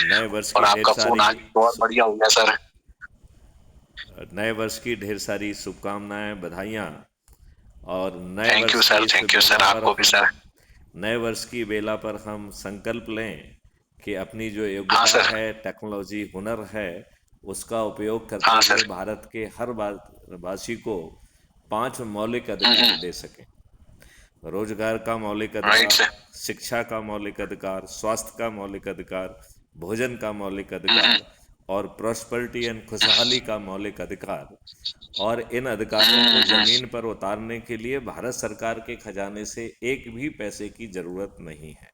नए वर्ष और की ढेर आपका फोन सारी आज बहुत बढ़िया हो गया सर। नए वर्ष की ढेर सारी शुभकामनाएं, बधाइयाँ। और नए थैंक यू वर्ष की सर, इस थैंक यू सर, बेला पर आपको भी हम सर। नए वर्ष की बेला पर हम संकल्प लें कि अपनी जो हाँ योग्यता सर। है, टेक्नोलॉजी, हुनर है, उसका उपयोग करते हाँ हुए सर। भारत के हर वासी को 5 मौलिक अधिकार दे सकें। रोजगार का मौलिक राइट अधिकार, सर। शिक्षा का मौलिक अधिकार, स्वास्थ्य का मौलिक अधिकार, भोजन का मौलिक अधिकार और प्रॉस्पेरिटी एंड खुशहाली का मौलिक अधिकार। और इन अधिकारों को जमीन पर उतारने के लिए भारत सरकार के खजाने से एक भी पैसे की जरूरत नहीं है।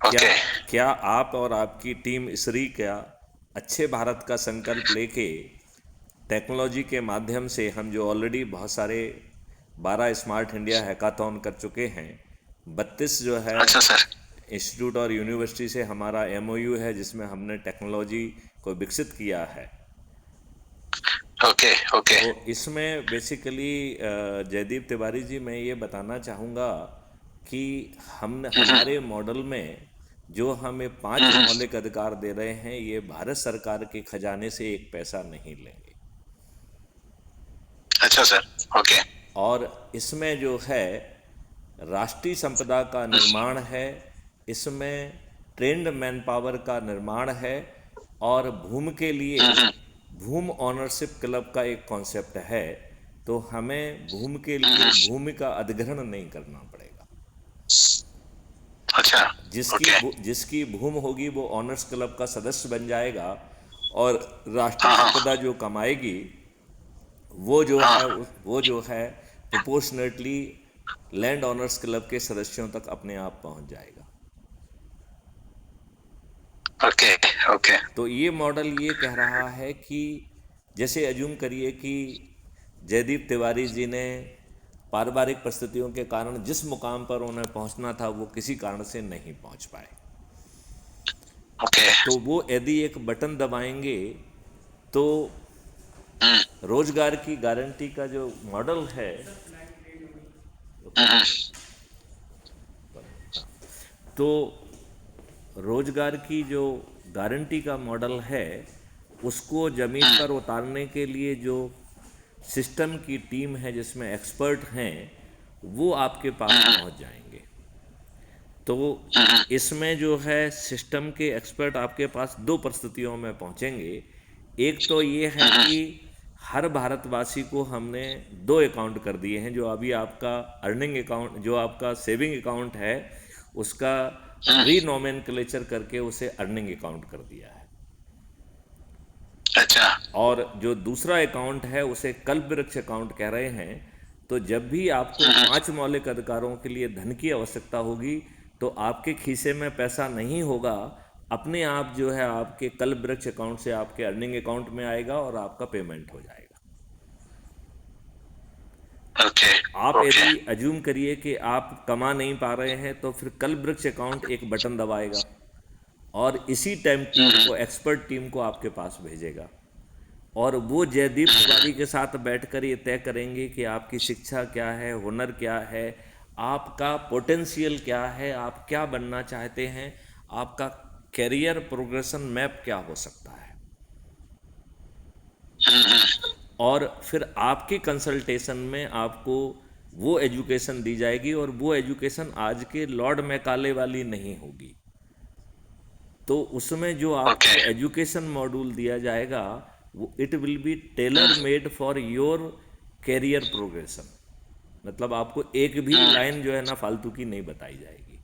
क्या ओके। क्या आप और आपकी टीम इसरी क्या अच्छे भारत का संकल्प लेके टेक्नोलॉजी के माध्यम से, हम जो ऑलरेडी बहुत सारे 12 स्मार्ट इंडिया हैकाथॉन कर चुके हैं, 32 जो है अच्छा सर। इंस्टीट्यूट और यूनिवर्सिटी से हमारा एमओयू है जिसमें हमने टेक्नोलॉजी को विकसित किया है। ओके। ओके। तो इसमें बेसिकली जयदीप तिवारी जी, मैं ये बताना चाहूँगा कि हमने हमारे मॉडल में जो हमें 5 मौलिक अधिकार दे रहे हैं, ये भारत सरकार के खजाने से एक पैसा नहीं लेंगे। अच्छा सर। ओके। और इसमें जो है राष्ट्रीय संपदा का निर्माण है, इसमें ट्रेंड मैन पावर का निर्माण है, और भूमि के लिए भूमि ऑनरशिप क्लब का एक कॉन्सेप्ट है। तो हमें भूमि के लिए भूमि का अधिग्रहण नहीं करना पड़ेगा। अच्छा। जिसकी ओके। जिसकी भूमि होगी वो ऑनर्स क्लब का सदस्य बन जाएगा, और राष्ट्रीय हाँ हाँ। संपदा जो कमाएगी वो जो है हाँ। वो जो है प्रोपोर्शनेटली लैंड ऑनर्स क्लब के सदस्यों तक अपने आप पहुंच जाएगा। ओके। ओके। तो ये मॉडल ये कह रहा है कि जैसे अज्यूम करिए कि जयदीप तिवारी जी ने पारिवारिक परिस्थितियों के कारण जिस मुकाम पर उन्हें पहुंचना था वो किसी कारण से नहीं पहुंच पाए। ओके। तो वो यदि एक बटन दबाएंगे तो रोजगार की गारंटी का जो मॉडल है, तो रोजगार की जो गारंटी का मॉडल है उसको ज़मीन पर उतारने के लिए जो सिस्टम की टीम है जिसमें एक्सपर्ट हैं वो आपके पास पहुंच जाएंगे। तो इसमें जो है सिस्टम के एक्सपर्ट आपके पास दो परिस्थितियों में पहुंचेंगे। एक तो ये है कि हर भारतवासी को हमने दो अकाउंट कर दिए हैं। जो अभी आपका अर्निंग अकाउंट, जो आपका सेविंग अकाउंट है, उसका रीनोमेनक्लेचर करके उसे अर्निंग अकाउंट कर दिया है। अच्छा। और जो दूसरा अकाउंट है उसे कल्प वृक्ष अकाउंट कह रहे हैं। तो जब भी आपको 5 मौलिक अधिकारों के लिए धन की आवश्यकता होगी तो आपके खीसे में पैसा नहीं होगा, अपने आप जो है आपके कल्प वृक्ष अकाउंट से आपके अर्निंग अकाउंट में आएगा और आपका पेमेंट हो जाएगा। ओके। आप ओके। यदि अज्यूम करिए कि आप कमा नहीं पा रहे हैं तो फिर कल्प वृक्ष अकाउंट एक बटन दबाएगा और इसी टाइम टीम को, एक्सपर्ट टीम को आपके पास भेजेगा, और वो जयदीप तिवारी के साथ बैठकर ये तय करेंगे कि आपकी शिक्षा क्या है, हुनर क्या है, आपका पोटेंशियल क्या है, आप क्या बनना चाहते हैं, आपका कैरियर प्रोग्रेशन मैप क्या हो सकता है। और फिर आपकी कंसल्टेशन में आपको वो एजुकेशन दी जाएगी, और वो एजुकेशन आज के लॉर्ड मैकाले वाली नहीं होगी। तो उसमें जो ओके। आपको एजुकेशन मॉड्यूल दिया जाएगा वो it will be tailor made for your career progression. मतलब आपको एक भी लाइन जो है ना फालतू की नहीं बताई जाएगी।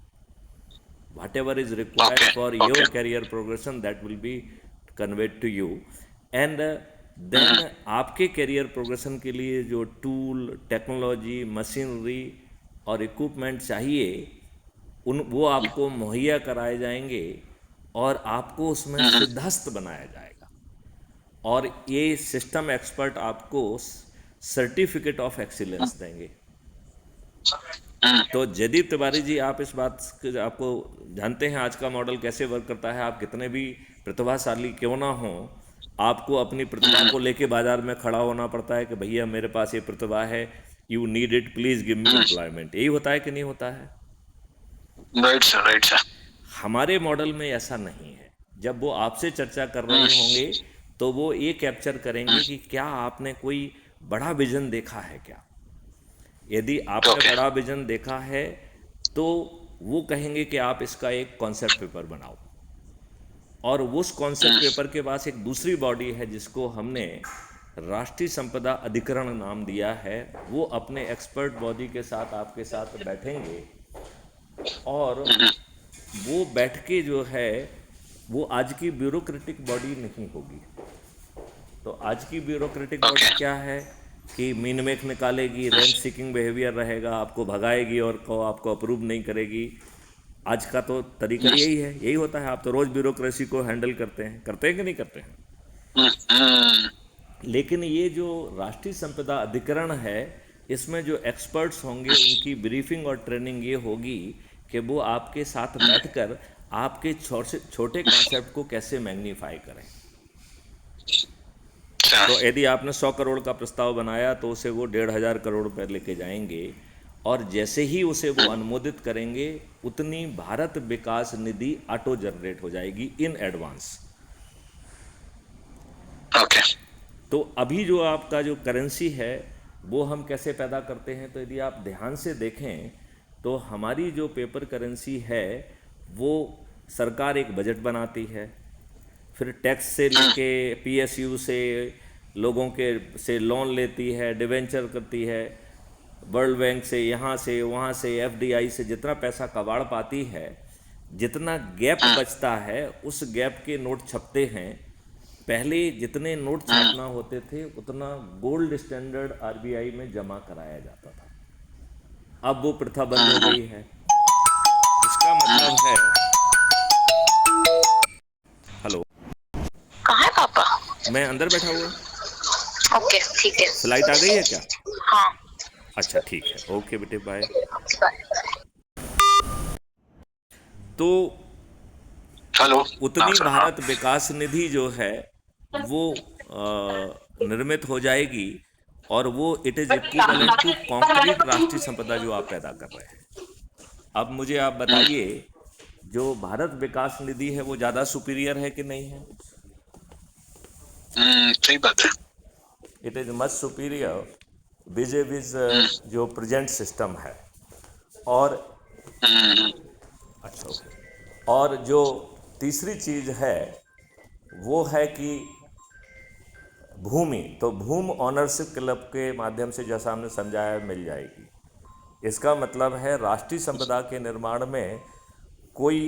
Whatever is required okay. For okay. Your career progression that will be conveyed to you. And then आपके कैरियर प्रोग्रेशन के लिए जो टूल, टेक्नोलॉजी, मशीनरी और इक्विपमेंट चाहिए वो आपको मुहैया कराए जाएंगे, और आपको उसमें सिद्धस्त बनाया जाएगा। और ये सिस्टम एक्सपर्ट आपको सर्टिफिकेट ऑफ एक्सीलेंस देंगे। तो जयदीप तिवारी जी, आप इस बात आपको जानते हैं आज का मॉडल कैसे वर्क करता है। आप कितने भी प्रतिभाशाली क्यों ना हो, आपको अपनी प्रतिभा को लेके बाजार में खड़ा होना पड़ता है कि भैया मेरे पास ये प्रतिभा है, you need it, please give me employment. यही होता है कि नहीं होता है? Right sir, right sir. हमारे मॉडल में ऐसा नहीं है। जब वो आपसे चर्चा कर रहे होंगे तो वो ये कैप्चर करेंगे कि क्या आपने कोई बड़ा विजन देखा है क्या। यदि आपने ओके। बड़ा विजन देखा है तो वो कहेंगे कि आप इसका एक कॉन्सेप्ट पेपर बनाओ, और उस कॉन्सेप्ट पेपर के पास एक दूसरी बॉडी है जिसको हमने राष्ट्रीय संपदा अधिकरण नाम दिया है। वो अपने एक्सपर्ट बॉडी के साथ आपके साथ बैठेंगे, और वो बैठ के जो है, वो आज की ब्यूरोक्रेटिक बॉडी नहीं होगी। तो आज की ब्यूरोक्रेटिक बॉडी ओके। क्या है कि मीन मेक निकालेगी, रेंट सीकिंग बिहेवियर रहेगा, आपको भगाएगी और को आपको अप्रूव नहीं करेगी। आज का तो तरीका यही है, यही होता है। आप तो रोज़ ब्यूरोक्रेसी को हैंडल करते हैं कि नहीं करते हैं। लेकिन ये जो राष्ट्रीय संपदा अधिकरण है, इसमें जो एक्सपर्ट्स होंगे उनकी ब्रीफिंग और ट्रेनिंग ये होगी कि वो आपके साथ बैठकर आपके छोटे कॉन्सेप्ट को कैसे मैग्नीफाई करें। तो यदि आपने 100 करोड़ का प्रस्ताव बनाया तो उसे वो 1,500 करोड़ रुपए लेके जाएंगे, और जैसे ही उसे वो अनुमोदित करेंगे उतनी भारत विकास निधि ऑटो जनरेट हो जाएगी इन एडवांस। ओके। तो अभी जो आपका जो करेंसी है वो हम कैसे पैदा करते हैं, तो यदि आप ध्यान से देखें तो हमारी जो पेपर करेंसी है वो सरकार एक बजट बनाती है, फिर टैक्स से लेके पीएसयू से लोगों के से लोन लेती है, डिवेंचर करती है, वर्ल्ड बैंक से, यहाँ से वहाँ से, एफडीआई से जितना पैसा कबाड़ पाती है, जितना गैप बचता है उस गैप के नोट छपते हैं। पहले जितने नोट छापना होते थे उतना गोल्ड स्टैंडर्ड आरबीआई में जमा कराया जाता था, अब वो प्रथा बंद हो गई है। इसका मतलब है, हेलो, कहाँ है पापा? मैं अंदर बैठा हुआ। ओके ठीक है। फ्लाइट आ गई है क्या? हाँ। अच्छा ठीक है, ओके बेटे, बाय। बाय। तो हेलो। उतनी भारत विकास निधि जो है वो निर्मित हो जाएगी, और वो it is equivalent to concrete राष्ट्रीय संपदा जो आप पैदा कर रहे हैं। अब मुझे आप बताइए, जो भारत विकास निधि है वो ज़्यादा सुपीरियर है कि नहीं है? सही बात है। It is much superior with जो प्रेजेंट सिस्टम है। और अच्छा, ओके। और जो तीसरी चीज़ है वो है कि भूमि, तो भूमि ऑनरशिप क्लब के माध्यम से, जैसा हमने समझाया, मिल जाएगी। इसका मतलब है राष्ट्रीय संपदा के निर्माण में कोई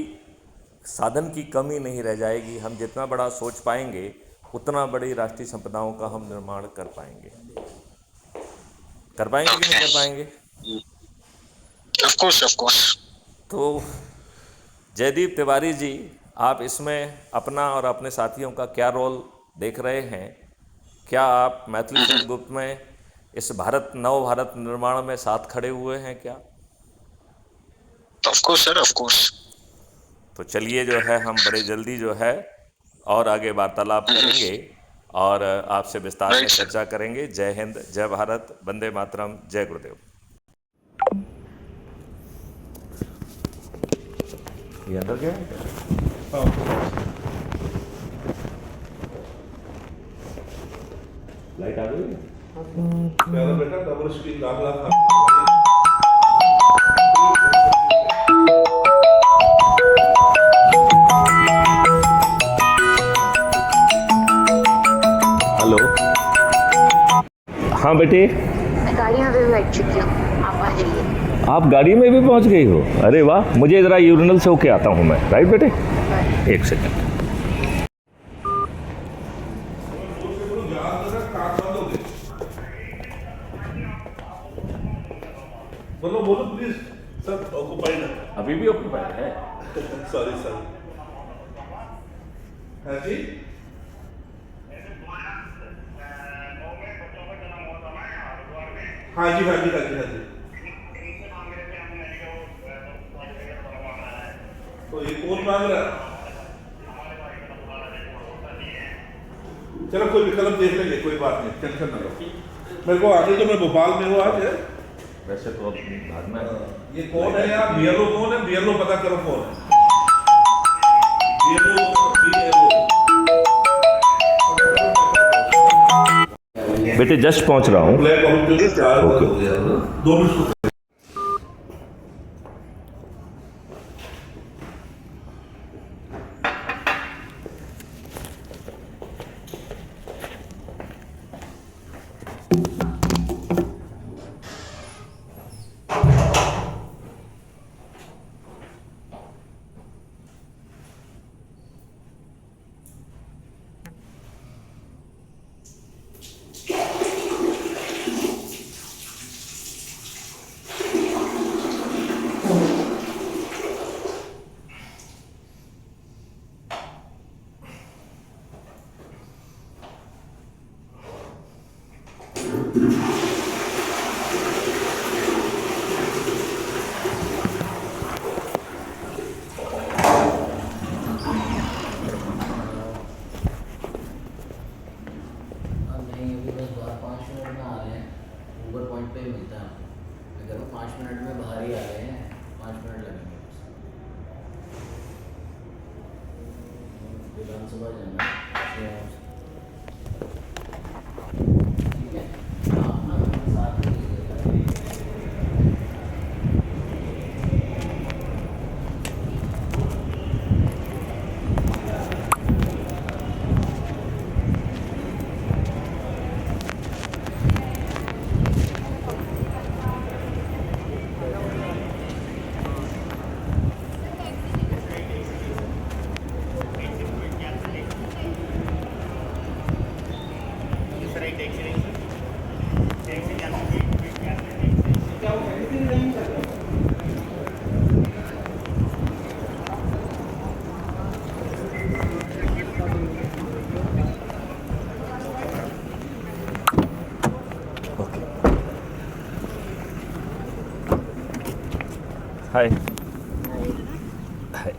साधन की कमी नहीं रह जाएगी। हम जितना बड़ा सोच पाएंगे उतना बड़ी राष्ट्रीय संपदाओं का हम निर्माण कर पाएंगे। कि नहीं कर पाएंगे? Of course. तो जयदीप तिवारी जी, आप इसमें अपना और अपने साथियों का क्या रोल देख रहे हैं? क्या आप मैथिली सेनगुप्त में इस नव भारत निर्माण में साथ खड़े हुए हैं क्या? Of course sir, of course. तो चलिए जो है हम बड़े जल्दी जो है और आगे वार्तालाप करेंगे और आपसे विस्तार में चर्चा करेंगे। जय हिंद, जय भारत, वंदे मातरम, जय गुरुदेव। ये अंदर क्या है? लाइट आ गई है? बेटा डबल स्क्रीन दाखला हेलो, हाँ बेटे, मैं गाड़ी में भी बैठ चुकी हूँ, आप आ जाइए। आप गाड़ी में भी पहुंच गई हो? अरे वाह, मुझे ज़रा यूरिनल से होके आता हूँ मैं। राइट बेटे, एक सेकंड। बोलो प्लीज सर, ऑक्युपाइड है। अभी भी ऑक्युपाइड है? सॉरी हाँ जी। हाँ जी। तो ये कौन मांग रहा है? चलो कोई विकल्प देख लेंगे, कोई बात नहीं, टेंशन ना लो। मेरे को आगे तो मैं भोपाल में हूँ आज है। वैसे तो अपनी भागना है। ये कौन है यार? बीएलओ कौन है? बीएलओ पता करो कौन है। बेटे जस्ट पहुंच रहा हूँ। ब्लैक कॉफी जो 4 ओके। हो गया ना, 2 मिनट को नहीं अभी बस 5 मिनट में आ रहे हैं। ऊबर पॉइंट पे ही मिलता है आपको। मैं कह रहा हूँ 5 मिनट में बाहर ही आ रहे हैं, 5 मिनट लगेंगे बस। विधानसभा जाना है। ठीक है, आप ना साथ में लीजिएगा। हाय हाय।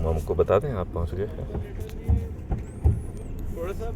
हमको बता दें आप पहुंच गए। थोड़ा सा